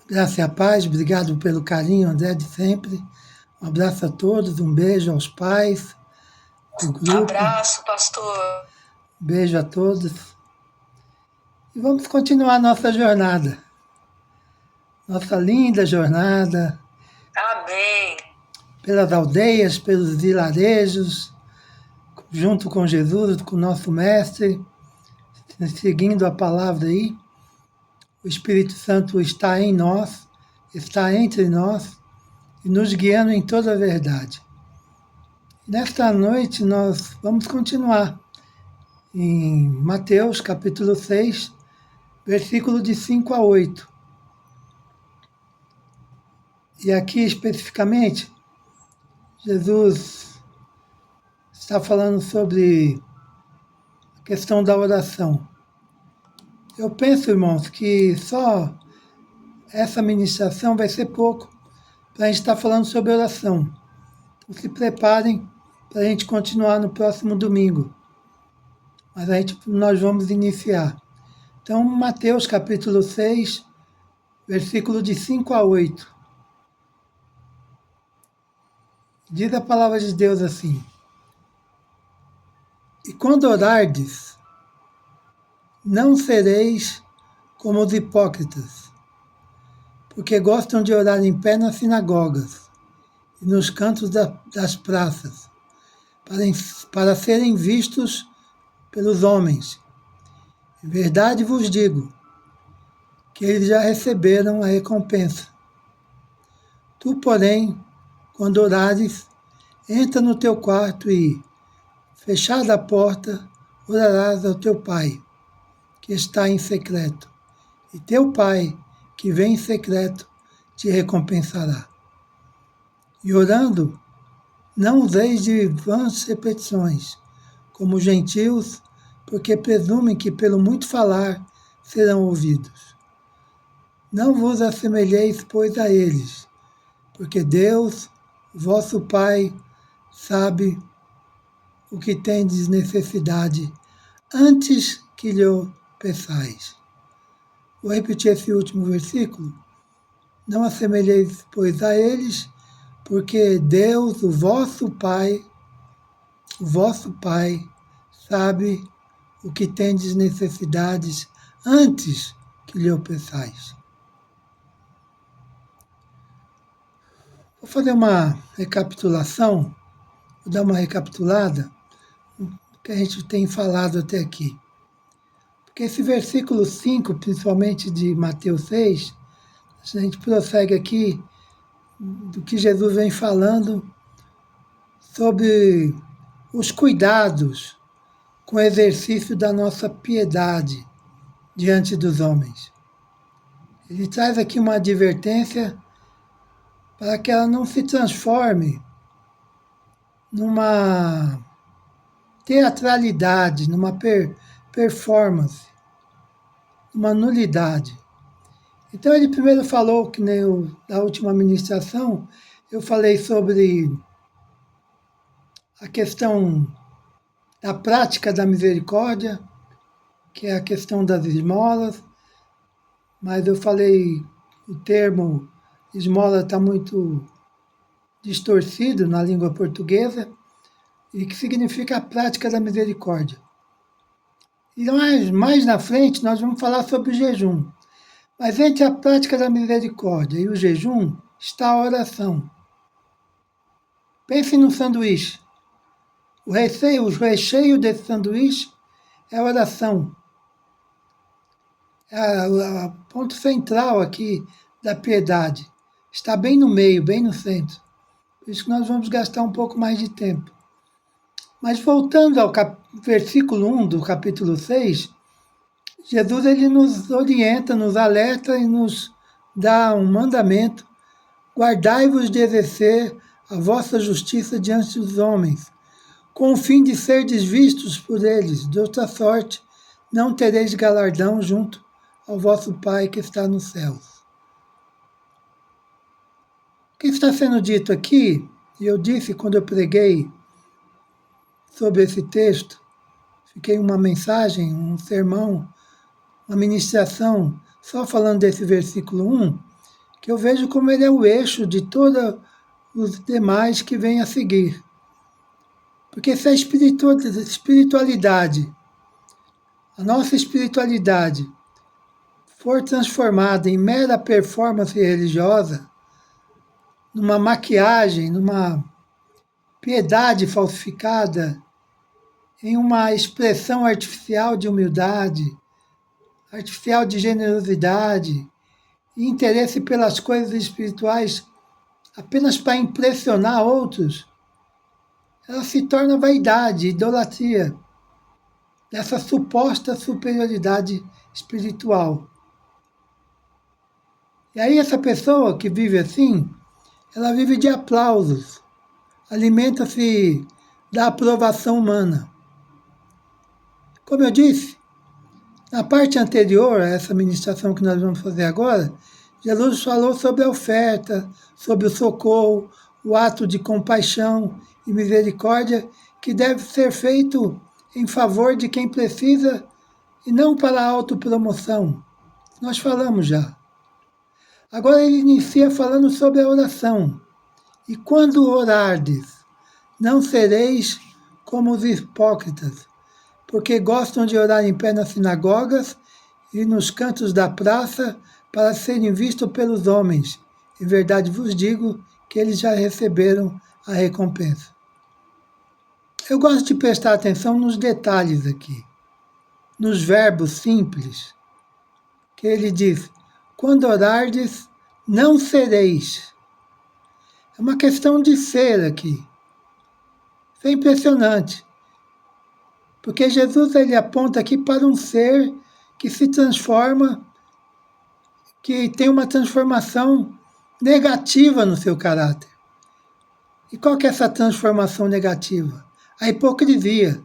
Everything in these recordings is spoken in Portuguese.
Graça e a paz, obrigado pelo carinho, André, de sempre. Um abraço a todos, um beijo aos pais do grupo. Abraço, pastor. Beijo a todos. E vamos continuar nossa jornada. Nossa linda jornada. Amém. Pelas aldeias, pelos vilarejos, junto com Jesus, com o nosso Mestre, seguindo a palavra aí. O Espírito Santo está em nós, está entre nós e nos guiando em toda a verdade. Nesta noite nós vamos continuar em Mateus capítulo 6, versículo de 5 a 8. E aqui especificamente, Jesus está falando sobre a questão da oração. Eu penso, irmãos, que só essa ministração vai ser pouco para a gente estar falando sobre oração. Então se preparem para a gente continuar no próximo domingo. Mas nós vamos iniciar. Então, Mateus capítulo 6, versículo de 5 a 8. Diz a palavra de Deus assim: E quando orardes, não sereis como os hipócritas, porque gostam de orar em pé nas sinagogas e nos cantos das praças, para serem vistos pelos homens. Em verdade vos digo que eles já receberam a recompensa. Tu, porém, quando orares, entra no teu quarto e, fechada a porta, orarás ao teu Pai, que está em secreto, e teu Pai, que vem em secreto, te recompensará. E orando, não useis de vãs repetições, como os gentios, porque presumem que pelo muito falar serão ouvidos. Não vos assemelheis, pois, a eles, porque Deus, vosso Pai, sabe o que tendes necessidade antes que lhe peçais. Vou repetir esse último versículo. Não assemelheis, pois, a eles, porque Deus, o vosso Pai, sabe o que tendes necessidades antes que lhe peçais. Vou fazer uma recapitulação, vou dar uma recapitulada do que a gente tem falado até aqui. Porque esse versículo 5, principalmente de Mateus 6, a gente prossegue aqui do que Jesus vem falando sobre os cuidados com o exercício da nossa piedade diante dos homens. Ele traz aqui uma advertência para que ela não se transforme numa teatralidade, numa performance, numa nulidade. Então ele primeiro falou, que nem na última ministração, eu falei sobre a questão da prática da misericórdia, que é a questão das esmolas, mas eu falei o termo esmola está muito distorcido na língua portuguesa, e que significa a prática da misericórdia. E mais na frente nós vamos falar sobre o jejum. Mas entre a prática da misericórdia e o jejum está a oração. Pense no sanduíche. O recheio desse sanduíche é a oração. É o ponto central aqui da piedade. Está bem no meio, bem no centro. Por isso que nós vamos gastar um pouco mais de tempo. Mas voltando ao versículo 1 do capítulo 6, Jesus ele nos orienta, nos alerta e nos dá um mandamento: guardai-vos de exercer a vossa justiça diante dos homens, com o fim de serdes vistos por eles. De outra sorte, não tereis galardão junto ao vosso Pai que está nos céus. O que está sendo dito aqui, e eu disse quando eu preguei sobre esse texto, fiquei uma mensagem, um sermão, uma ministração, só falando desse versículo 1, que eu vejo como ele é o eixo de todos os demais que vêm a seguir. Porque se a espiritualidade, a nossa espiritualidade, for transformada em mera performance religiosa, numa maquiagem, numa piedade falsificada, em uma expressão artificial de humildade, artificial de generosidade, e interesse pelas coisas espirituais apenas para impressionar outros, ela se torna vaidade, idolatria, dessa suposta superioridade espiritual. E aí essa pessoa que vive assim, ela vive de aplausos, alimenta-se da aprovação humana. Como eu disse, na parte anterior a essa ministração que nós vamos fazer agora, Jesus falou sobre a oferta, sobre o socorro, o ato de compaixão e misericórdia que deve ser feito em favor de quem precisa e não para a autopromoção. Nós falamos já. Agora ele inicia falando sobre a oração. E quando orardes, não sereis como os hipócritas, porque gostam de orar em pé nas sinagogas e nos cantos da praça para serem vistos pelos homens. Em verdade vos digo que eles já receberam a recompensa. Eu gosto de prestar atenção nos detalhes aqui, nos verbos simples, que ele diz, quando orardes, não sereis. É uma questão de ser aqui. Isso é impressionante. Porque Jesus ele aponta aqui para um ser que se transforma, que tem uma transformação negativa no seu caráter. E qual que é essa transformação negativa? A hipocrisia.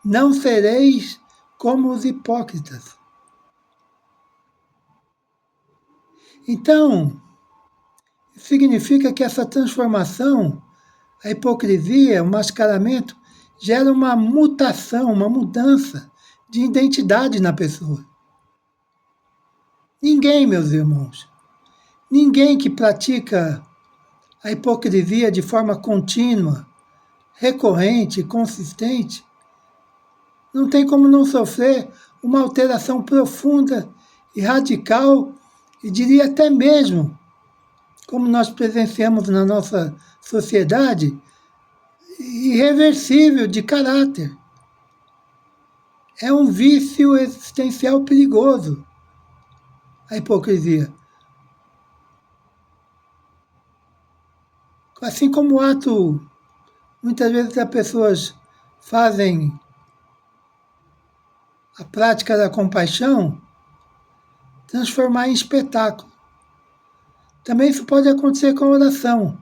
Não sereis como os hipócritas. Então, significa que essa transformação, a hipocrisia, o mascaramento, gera uma mutação, uma mudança de identidade na pessoa. Ninguém, meus irmãos, ninguém que pratica a hipocrisia de forma contínua, recorrente, consistente, não tem como não sofrer uma alteração profunda e radical, e diria até mesmo, como nós presenciamos na nossa sociedade, irreversível de caráter. É um vício existencial perigoso, a hipocrisia. Assim como o ato, muitas vezes as pessoas fazem a prática da compaixão, transformar em espetáculo. Também isso pode acontecer com a oração,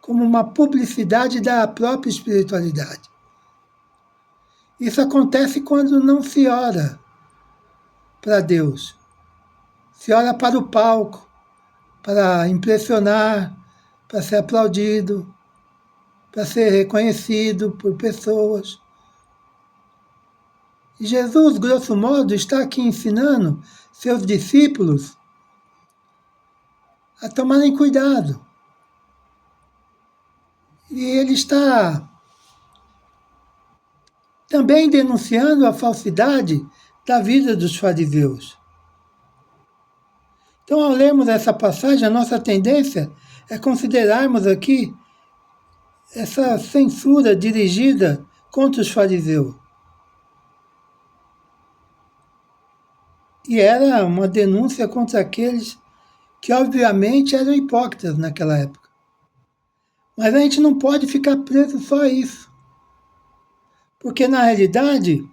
como uma publicidade da própria espiritualidade. Isso acontece quando não se ora para Deus. Se ora para o palco, para impressionar, para ser aplaudido, para ser reconhecido por pessoas. E Jesus, grosso modo, está aqui ensinando seus discípulos a tomarem cuidado. E ele está também denunciando a falsidade da vida dos fariseus. Então, ao lermos essa passagem, a nossa tendência é considerarmos aqui essa censura dirigida contra os fariseus. E era uma denúncia contra aqueles que, obviamente, eram hipócritas naquela época. Mas a gente não pode ficar preso só a isso. Porque, na realidade,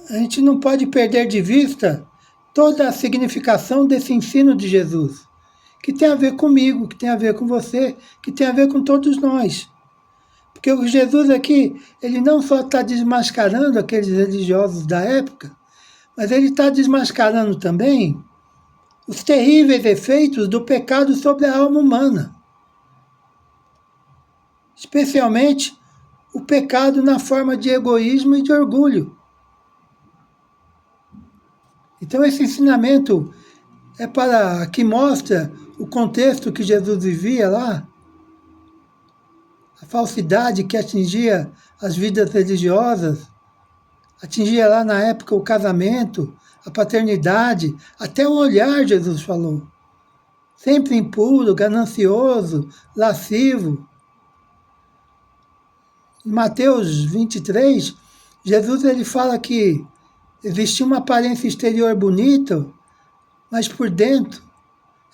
a gente não pode perder de vista toda a significação desse ensino de Jesus, que tem a ver comigo, que tem a ver com você, que tem a ver com todos nós. Porque o Jesus aqui, ele não só está desmascarando aqueles religiosos da época, mas ele está desmascarando também os terríveis efeitos do pecado sobre a alma humana. Especialmente o pecado na forma de egoísmo e de orgulho. Então esse ensinamento é para que mostra o contexto que Jesus vivia lá, a falsidade que atingia as vidas religiosas, atingia lá na época o casamento, a paternidade, até o olhar, Jesus falou. Sempre impuro, ganancioso, lascivo. Em Mateus 23, Jesus ele fala que existia uma aparência exterior bonita, mas por dentro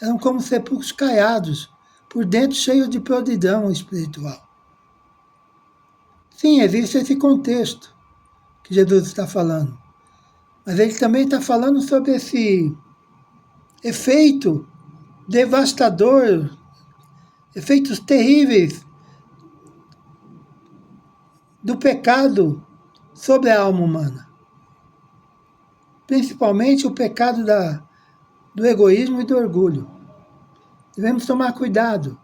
eram como sepulcros caiados, por dentro cheio de podridão espiritual. Sim, existe esse contexto que Jesus está falando. Mas ele também está falando sobre esse efeito devastador, efeitos terríveis do pecado sobre a alma humana. Principalmente o pecado do egoísmo e do orgulho. Devemos tomar cuidado,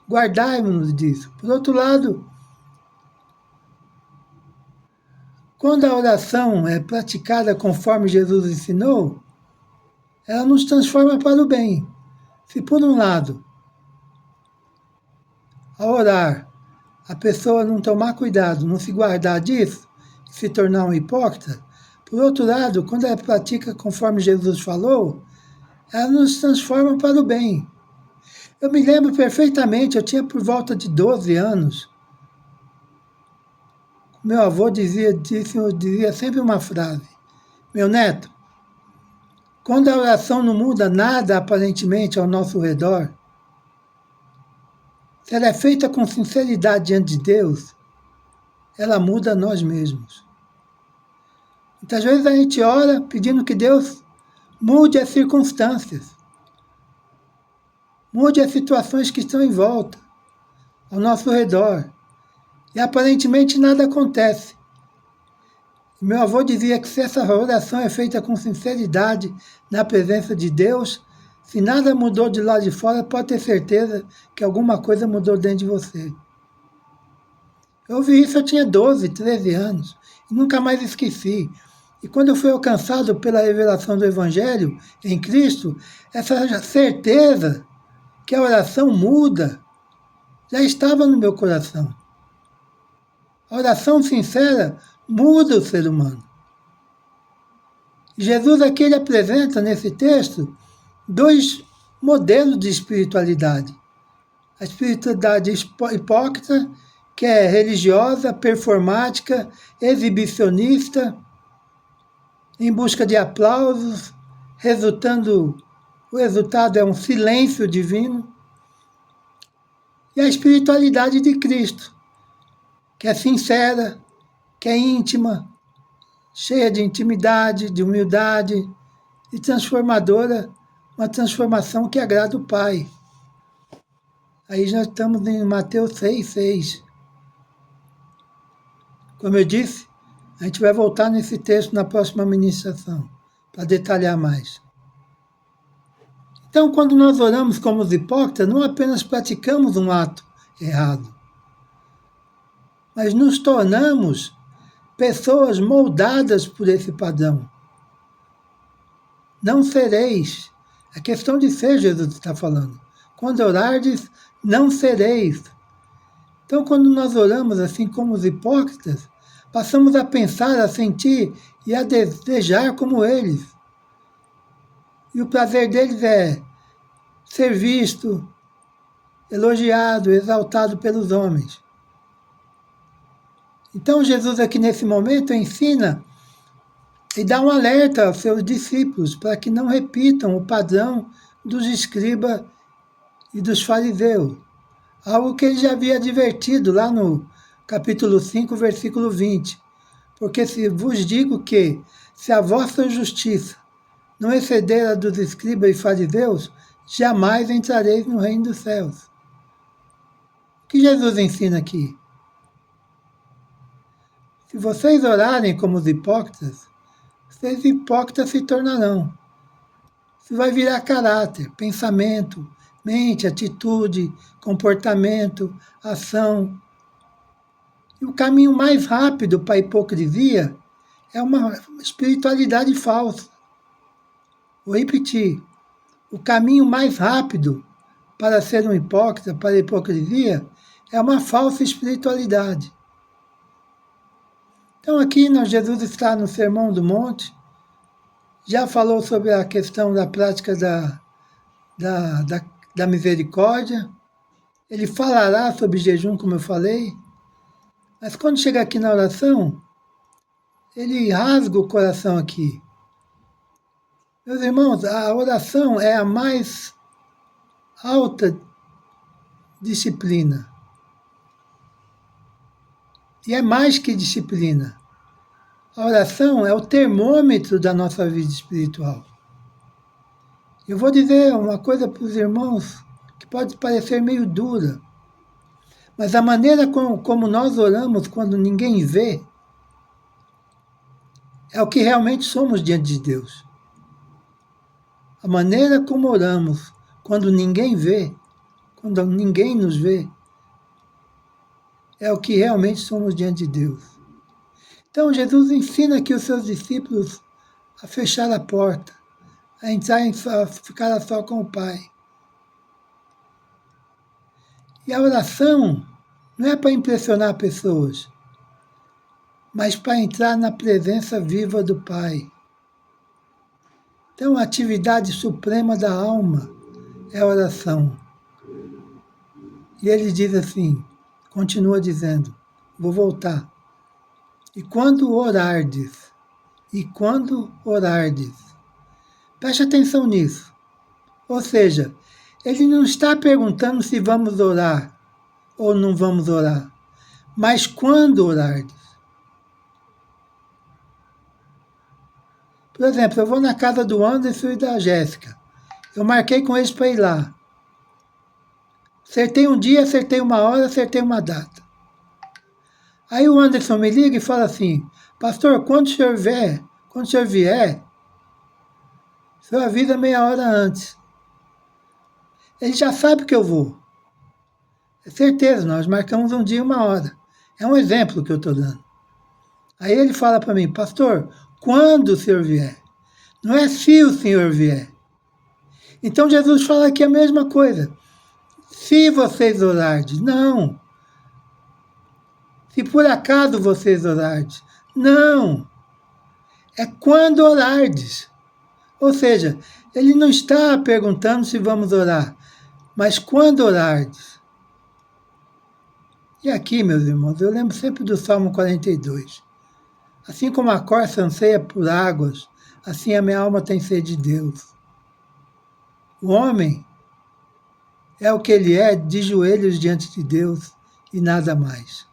guardarmos-nos disso. Por outro lado, quando a oração é praticada conforme Jesus ensinou, ela nos transforma para o bem. Se por um lado, ao orar, a pessoa não tomar cuidado, não se guardar disso, se tornar um hipócrita, por outro lado, quando ela pratica conforme Jesus falou, ela nos transforma para o bem. Eu me lembro perfeitamente, eu tinha por volta de 12 anos. Meu avô dizia sempre uma frase: meu neto, quando a oração não muda nada aparentemente ao nosso redor, se ela é feita com sinceridade diante de Deus, ela muda nós mesmos. Muitas vezes a gente ora pedindo que Deus mude as circunstâncias, mude as situações que estão em volta, ao nosso redor, e aparentemente nada acontece. Meu avô dizia que se essa oração é feita com sinceridade na presença de Deus, se nada mudou de lá de fora, pode ter certeza que alguma coisa mudou dentro de você. Eu ouvi isso, eu tinha 12, 13 anos, e nunca mais esqueci. E quando eu fui alcançado pela revelação do Evangelho em Cristo, essa certeza que a oração muda já estava no meu coração. A oração sincera muda o ser humano. Jesus aqui ele apresenta nesse texto 2 modelos de espiritualidade. A espiritualidade hipócrita, que é religiosa, performática, exibicionista, em busca de aplausos, o resultado é um silêncio divino. E a espiritualidade de Cristo, que é sincera, que é íntima, cheia de intimidade, de humildade e transformadora, uma transformação que agrada o Pai. Aí já estamos em Mateus 6,6. Como eu disse, a gente vai voltar nesse texto na próxima ministração, para detalhar mais. Então, quando nós oramos como os hipócritas, não apenas praticamos um ato errado, mas nos tornamos pessoas moldadas por esse padrão. Não sereis. A questão de ser, Jesus está falando. Quando orardes, não sereis. Então, quando nós oramos assim como os hipócritas, passamos a pensar, a sentir e a desejar como eles. E o prazer deles é ser visto, elogiado, exaltado pelos homens. Então Jesus aqui nesse momento ensina e dá um alerta aos seus discípulos para que não repitam o padrão dos escribas e dos fariseus. Algo que ele já havia advertido lá no capítulo 5, versículo 20. Porque se vos digo que, se a vossa justiça não exceder a dos escribas e fariseus, jamais entrareis no reino dos céus. O que Jesus ensina aqui? Se vocês orarem como os hipócritas, vocês hipócritas se tornarão. Isso vai virar caráter, pensamento, mente, atitude, comportamento, ação. E o caminho mais rápido para a hipocrisia é uma espiritualidade falsa. Vou repetir. o caminho mais rápido para ser um hipócrita, para a hipocrisia, é uma falsa espiritualidade. Então aqui Jesus está no Sermão do Monte, já falou sobre a questão da prática da misericórdia, ele falará sobre jejum, como eu falei, mas quando chega aqui na oração, ele rasga o coração aqui. Meus irmãos, a oração é a mais alta disciplina. E é mais que disciplina. A oração é o termômetro da nossa vida espiritual. Eu vou dizer uma coisa para os irmãos que pode parecer meio dura, mas a maneira como nós oramos quando ninguém vê é o que realmente somos diante de Deus. A maneira como oramos quando ninguém vê, quando ninguém nos vê, é o que realmente somos diante de Deus. Então Jesus ensina aqui os seus discípulos a fechar a porta, a entrar a ficar a só com o Pai. E a oração não é para impressionar pessoas, mas para entrar na presença viva do Pai. Então a atividade suprema da alma é a oração. E ele diz assim, continua dizendo, vou voltar. E quando orardes, preste atenção nisso. Ou seja, ele não está perguntando se vamos orar ou não vamos orar, mas quando orardes. Por exemplo, eu vou na casa do Anderson e da Jéssica. Eu marquei com eles para ir lá. Acertei um dia, acertei uma hora, acertei uma data. Aí o Anderson me liga e fala assim, pastor, quando o senhor vier, o senhor avisa meia hora antes. Ele já sabe que eu vou. É certeza, nós marcamos um dia e uma hora. É um exemplo que eu estou dando. Aí ele fala para mim, pastor, quando o senhor vier? Não é se o senhor vier. Então Jesus fala aqui a mesma coisa. Se vocês orardes, não. Se por acaso vocês orardes, não. É quando orardes. Ou seja, ele não está perguntando se vamos orar, mas quando orardes. E aqui, meus irmãos, eu lembro sempre do Salmo 42. Assim como a corça anseia por águas, assim a minha alma tem sede de Deus. O homem é o que ele é de joelhos diante de Deus e nada mais.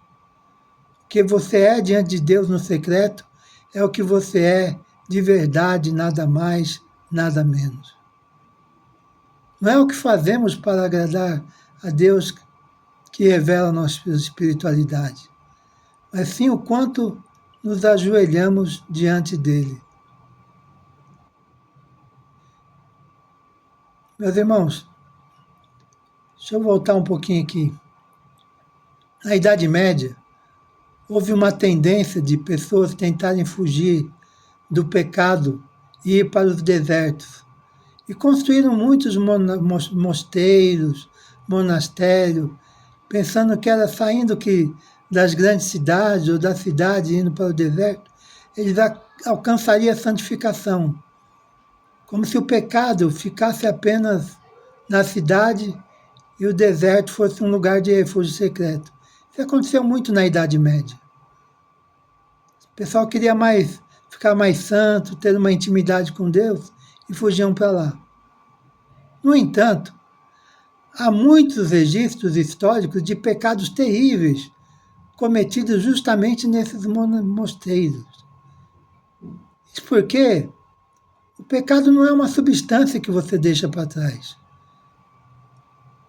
O que você é diante de Deus no secreto é o que você é de verdade, nada mais, nada menos. Não é o que fazemos para agradar a Deus que revela a nossa espiritualidade, mas sim o quanto nos ajoelhamos diante dele. Meus irmãos, deixa eu voltar um pouquinho aqui. Na Idade Média, houve uma tendência de pessoas tentarem fugir do pecado e ir para os desertos. E construíram muitos mosteiros, monastérios, pensando que era saindo das grandes cidades ou da cidade indo para o deserto, eles alcançariam a santificação. Como se o pecado ficasse apenas na cidade e o deserto fosse um lugar de refúgio secreto. Isso aconteceu muito na Idade Média. O pessoal queria ficar mais santo, ter uma intimidade com Deus e fugiam para lá. No entanto, há muitos registros históricos de pecados terríveis cometidos justamente nesses mosteiros. Isso porque o pecado não é uma substância que você deixa para trás.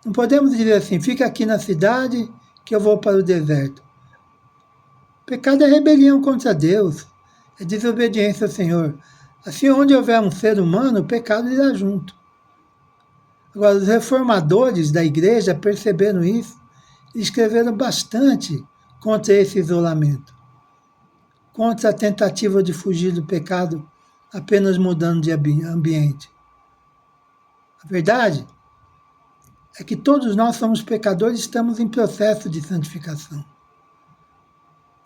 Não podemos dizer assim, fica aqui na cidade que eu vou para o deserto. O pecado é rebelião contra Deus, é desobediência ao Senhor. Assim, onde houver um ser humano, o pecado irá junto. Agora, os reformadores da igreja perceberam isso e escreveram bastante contra esse isolamento, contra a tentativa de fugir do pecado apenas mudando de ambiente. A verdade é que todos nós somos pecadores e estamos em processo de santificação.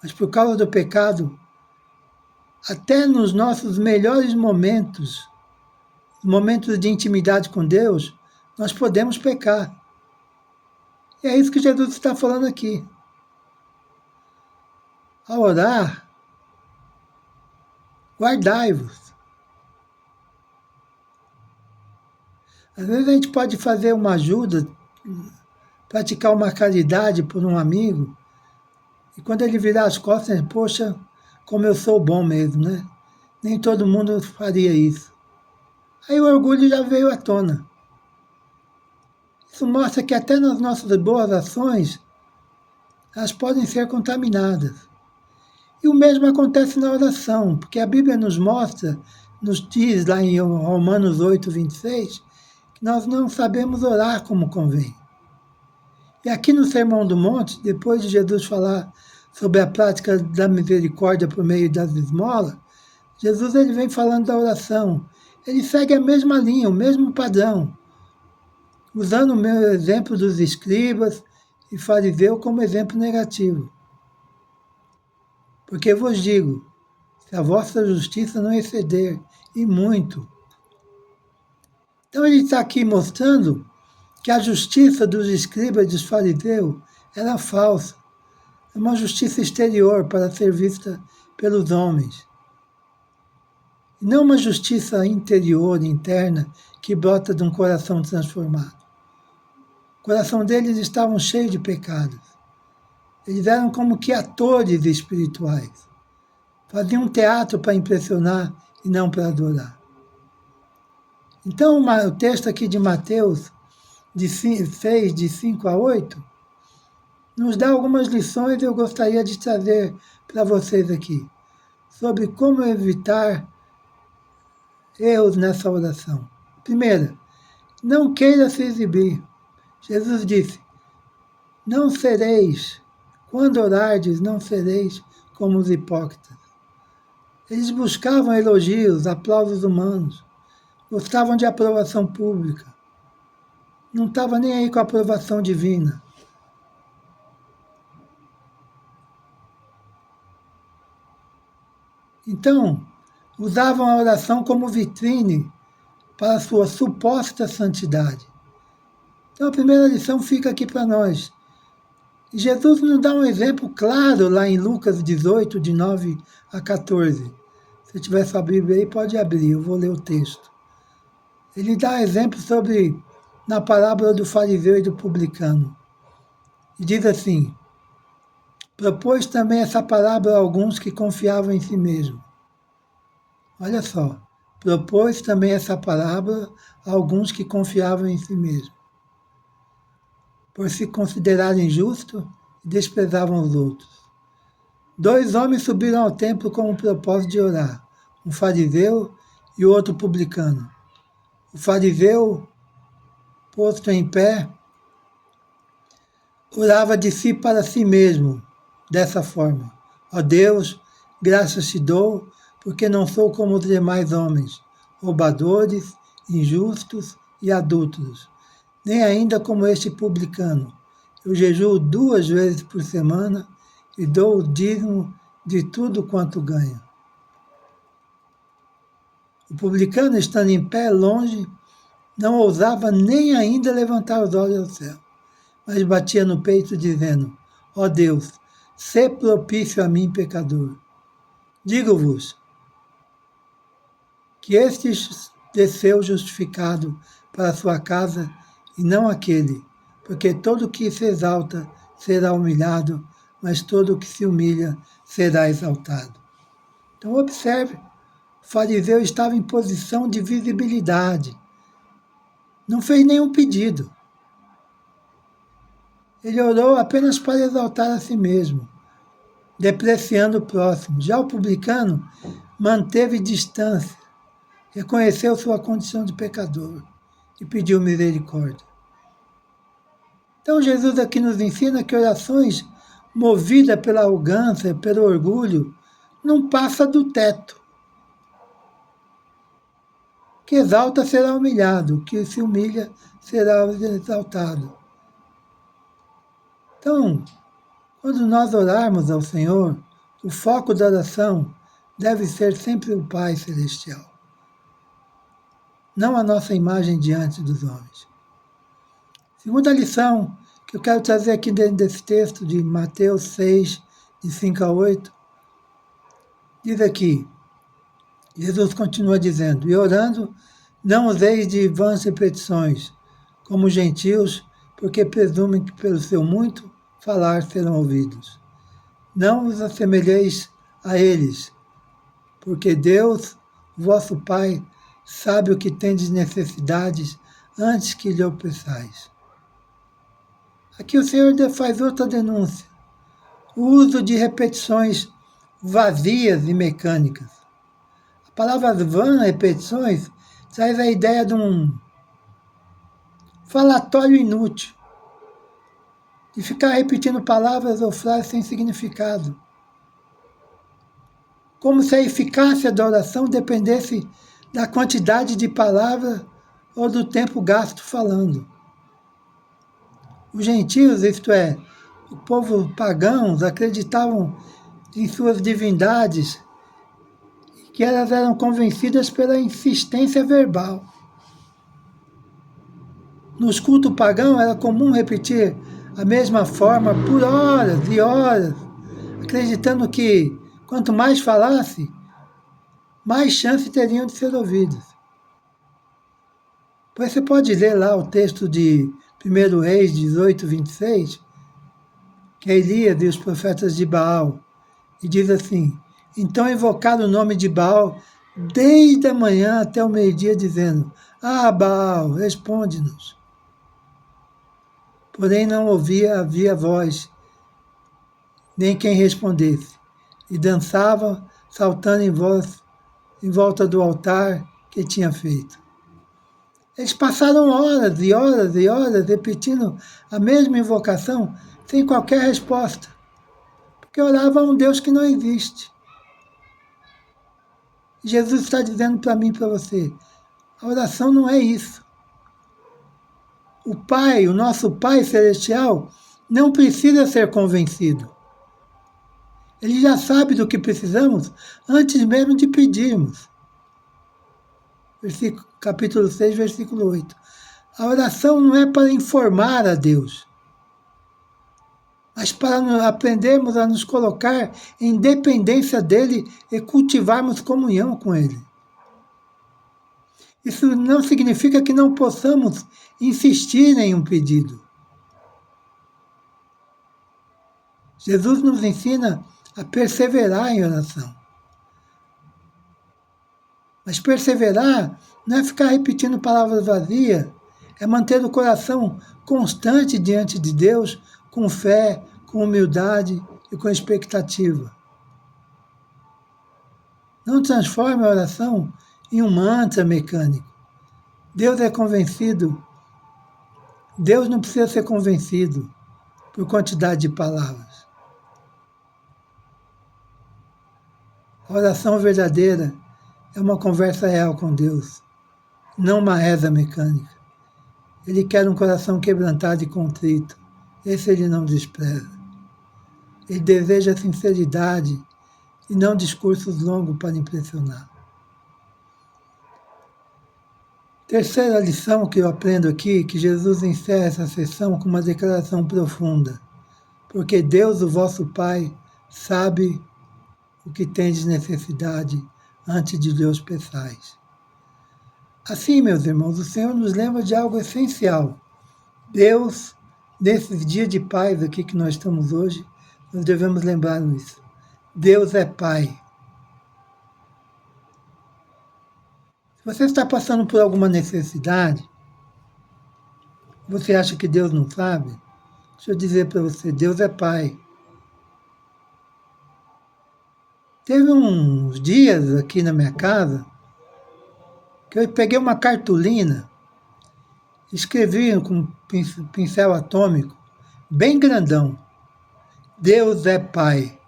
Mas por causa do pecado, até nos nossos melhores momentos, momentos de intimidade com Deus, nós podemos pecar. E é isso que Jesus está falando aqui. Ao orar, guardai-vos. Às vezes a gente pode fazer uma ajuda, praticar uma caridade por um amigo, e quando ele virar as costas, poxa, como eu sou bom mesmo, né? Nem todo mundo faria isso. Aí o orgulho já veio à tona. Isso mostra que até nas nossas boas ações, elas podem ser contaminadas. E o mesmo acontece na oração, porque a Bíblia nos mostra, nos diz lá em Romanos 8, 26, que nós não sabemos orar como convém. E aqui no Sermão do Monte, depois de Jesus falar sobre a prática da misericórdia por meio das esmolas, Jesus ele vem falando da oração. Ele segue a mesma linha, o mesmo padrão, usando o meu exemplo dos escribas e fariseus como exemplo negativo. Porque vos digo, se a vossa justiça não exceder, e muito. Então ele está aqui mostrando que a justiça dos escribas e dos fariseus era falsa. É uma justiça exterior para ser vista pelos homens. E não uma justiça interior, interna, que brota de um coração transformado. O coração deles estavam cheio de pecados. Eles eram como que atores espirituais. Faziam um teatro para impressionar e não para adorar. Então, o texto aqui de Mateus, de 6, de 5 a 8, nos dá algumas lições que eu gostaria de trazer para vocês aqui, sobre como evitar erros nessa oração. Primeira, não queira se exibir. Jesus disse, não sereis, quando orardes, não sereis como os hipócritas. Eles buscavam elogios, aplausos humanos, gostavam de aprovação pública. Não estava nem aí com a aprovação divina. Então, usavam a oração como vitrine para a sua suposta santidade. Então, a primeira lição fica aqui para nós. E Jesus nos dá um exemplo claro lá em Lucas 18, de 9 a 14. Se tiver sua Bíblia aí, pode abrir, eu vou ler o texto. Ele dá exemplo sobre, na parábola do fariseu e do publicano. E diz assim, propôs também essa parábola a alguns que confiavam em si mesmo. Olha só, propôs também essa parábola a alguns que confiavam em si mesmo, por se considerarem justos e desprezavam os outros. 2 homens subiram ao templo com o propósito de orar, um fariseu e o outro publicano. O fariseu, posto em pé, orava de si para si mesmo, dessa forma. Ó Deus, graças te dou, porque não sou como os demais homens, roubadores, injustos e adúlteros, nem ainda como este publicano. Eu jejuo 2 vezes por semana e dou o dízimo de tudo quanto ganho. O publicano, estando em pé, longe, não ousava nem ainda levantar os olhos ao céu, mas batia no peito, dizendo, ó Deus, sê propício a mim, pecador. Digo-vos que este desceu justificado para a sua casa e não aquele, porque todo o que se exalta será humilhado, mas todo o que se humilha será exaltado. Então observe, o fariseu estava em posição de visibilidade, não fez nenhum pedido. Ele orou apenas para exaltar a si mesmo, depreciando o próximo. Já o publicano manteve distância, reconheceu sua condição de pecador e pediu misericórdia. Então Jesus aqui nos ensina que orações movidas pela arrogância, pelo orgulho, não passa do teto. que exalta será humilhado, o que se humilha será exaltado. Então, quando nós orarmos ao Senhor, o foco da oração deve ser sempre o Pai Celestial, não a nossa imagem diante dos homens. Segunda lição que eu quero trazer aqui dentro desse texto de Mateus 6, de 5 a 8, diz aqui, Jesus continua dizendo, e orando, não useis de vãs repetições, como os gentios, porque presumem que pelo seu muito falar serão ouvidos. Não os assemelheis a eles, porque Deus, vosso Pai, sabe o que tendes necessidades antes que lhe o peçais. Aqui o Senhor faz outra denúncia. O uso de repetições vazias e mecânicas. A palavra vã, repetições, traz a ideia de um falatório inútil, de ficar repetindo palavras ou frases sem significado. Como se a eficácia da oração dependesse da quantidade de palavras ou do tempo gasto falando. Os gentios, isto é, o povo pagãos, acreditavam em suas divindades, que elas eram convencidas pela insistência verbal. Nos cultos pagãos era comum repetir a mesma forma por horas e horas, acreditando que quanto mais falasse, mais chance teriam de ser ouvidos. Pois você pode ler lá o texto de 1 Reis 18, 26, que é Elias e os profetas de Baal, e diz assim, então invocaram o nome de Baal desde a manhã até o meio-dia, dizendo, Baal, responde-nos. Porém não havia voz, nem quem respondesse, e dançava, saltando em volta do altar que tinha feito. Eles passaram horas e horas e horas repetindo a mesma invocação sem qualquer resposta, porque oravam a um Deus que não existe. Jesus está dizendo para mim e para você, a oração não é isso. O Pai, o nosso Pai Celestial, não precisa ser convencido. Ele já sabe do que precisamos antes mesmo de pedirmos. Capítulo 6, versículo 8. A oração não é para informar a Deus, mas para aprendermos a nos colocar em dependência dele e cultivarmos comunhão com ele. Isso não significa que não possamos insistir em um pedido. Jesus nos ensina a perseverar em oração. Mas perseverar não é ficar repetindo palavras vazias, é manter o coração constante diante de Deus, com fé, com humildade e com expectativa. Não transforme a oração em um mantra mecânico. Deus é convencido. Deus não precisa ser convencido por quantidade de palavras. A oração verdadeira é uma conversa real com Deus, não uma reza mecânica. Ele quer um coração quebrantado e contrito. Esse ele não despreza. Ele deseja sinceridade e não discursos longos para impressionar. Terceira lição que eu aprendo aqui, que Jesus encerra essa sessão com uma declaração profunda. Porque Deus, o vosso Pai, sabe o que tendes necessidade antes de Deus peçais. Assim, meus irmãos, o Senhor nos lembra de algo essencial. Deus, nesses dias de paz aqui que nós estamos hoje, nós devemos lembrar isso. Deus é Pai. Se você está passando por alguma necessidade, você acha que Deus não sabe? Deixa eu dizer para você, Deus é Pai. Teve uns dias aqui na minha casa que eu peguei uma cartolina, escrevi com pincel atômico, bem grandão, Deus é Pai.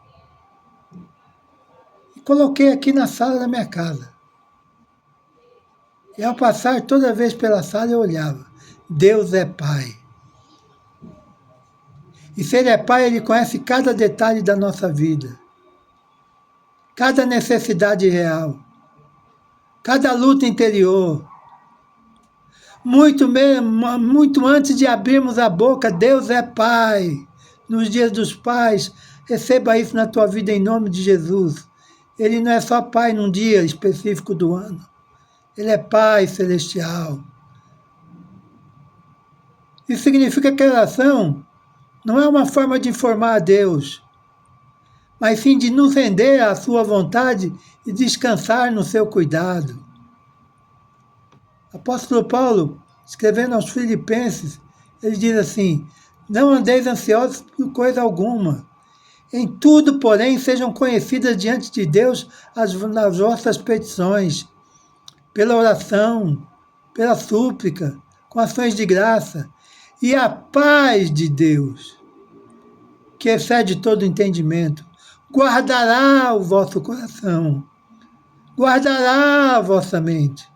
E coloquei aqui na sala da minha casa. E ao passar toda vez pela sala eu olhava. Deus é Pai. E se Ele é Pai, Ele conhece cada detalhe da nossa vida. Cada necessidade real. Cada luta interior. Muito antes de abrirmos a boca, Deus é Pai. Nos dias dos pais, receba isso na tua vida em nome de Jesus. Ele não é só Pai num dia específico do ano. Ele é Pai celestial. Isso significa que a oração não é uma forma de informar a Deus, mas sim de nos render à sua vontade e descansar no seu cuidado. Apóstolo Paulo, escrevendo aos Filipenses, ele diz assim: não andeis ansiosos por coisa alguma. Em tudo, porém, sejam conhecidas diante de Deus as vossas petições, pela oração, pela súplica, com ações de graça, e a paz de Deus, que excede todo entendimento, guardará o vosso coração, guardará a vossa mente.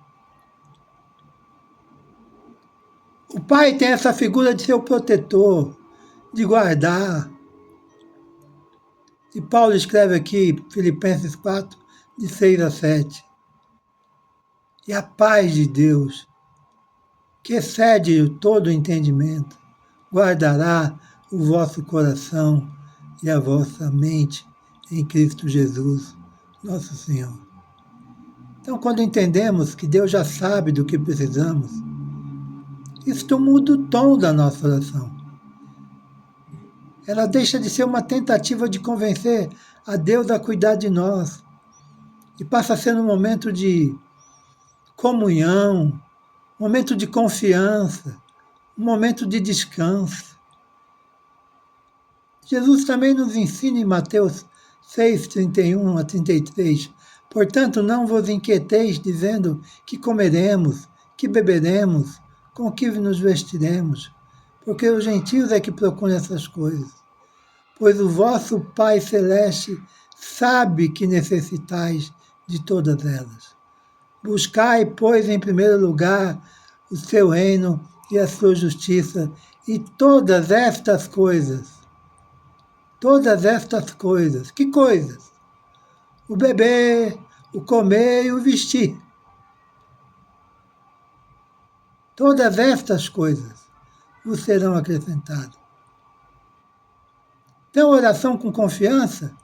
O Pai tem essa figura de ser o protetor, de guardar. E Paulo escreve aqui, Filipenses 4, de 6 a 7. E a paz de Deus, que excede todo entendimento, guardará o vosso coração e a vossa mente em Cristo Jesus, nosso Senhor. Então, quando entendemos que Deus já sabe do que precisamos, isso muda o tom da nossa oração. Ela deixa de ser uma tentativa de convencer a Deus a cuidar de nós e passa a ser um momento de comunhão, um momento de confiança, um momento de descanso. Jesus também nos ensina em Mateus 6, 31 a 33, portanto, não vos inquieteis dizendo que comeremos, que beberemos, com que nos vestiremos, porque os gentios é que procuram essas coisas. Pois o vosso Pai Celeste sabe que necessitais de todas elas. Buscai, pois, em primeiro lugar o seu reino e a sua justiça, e todas estas coisas, que coisas? O beber, o comer e o vestir. Todas estas coisas vos serão acrescentadas. Então, oração com confiança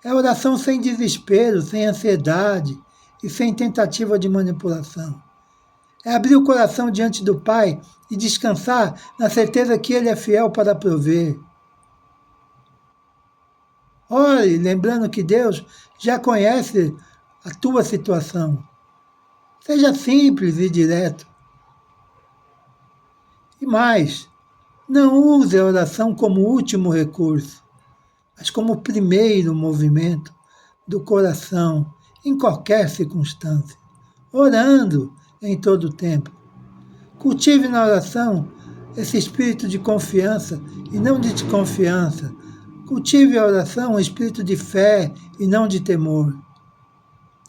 é oração sem desespero, sem ansiedade e sem tentativa de manipulação. É abrir o coração diante do Pai e descansar na certeza que Ele é fiel para prover. Ore, lembrando que Deus já conhece a tua situação. Seja simples e direto. E mais, não use a oração como último recurso, mas como primeiro movimento do coração em qualquer circunstância, orando em todo o tempo. Cultive na oração esse espírito de confiança e não de desconfiança. Cultive a oração um espírito de fé e não de temor.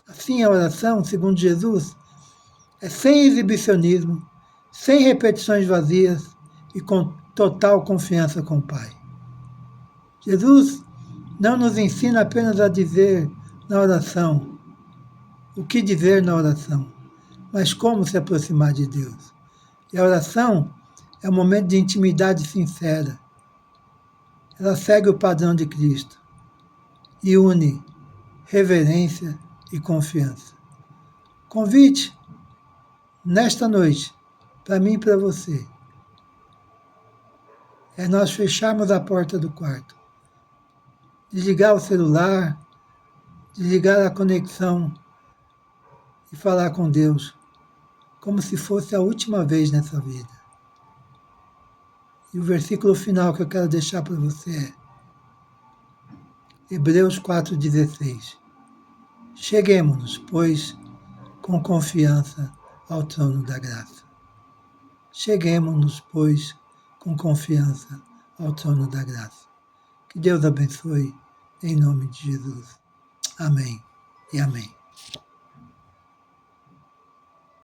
Assim, a oração, segundo Jesus, é sem exibicionismo, sem repetições vazias e com total confiança com o Pai. Jesus não nos ensina apenas a dizer na oração o que dizer na oração, mas como se aproximar de Deus. E a oração é um momento de intimidade sincera. Ela segue o padrão de Cristo e une reverência e confiança. Convite nesta noite, para mim e para você, é nós fecharmos a porta do quarto, desligar o celular, desligar a conexão e falar com Deus, como se fosse a última vez nessa vida. E o versículo final que eu quero deixar para você é Hebreus 4,16. Cheguemo-nos, pois, com confiança ao trono da graça. Cheguemo-nos, pois, com confiança ao trono da graça. Que Deus abençoe, em nome de Jesus. Amém e amém.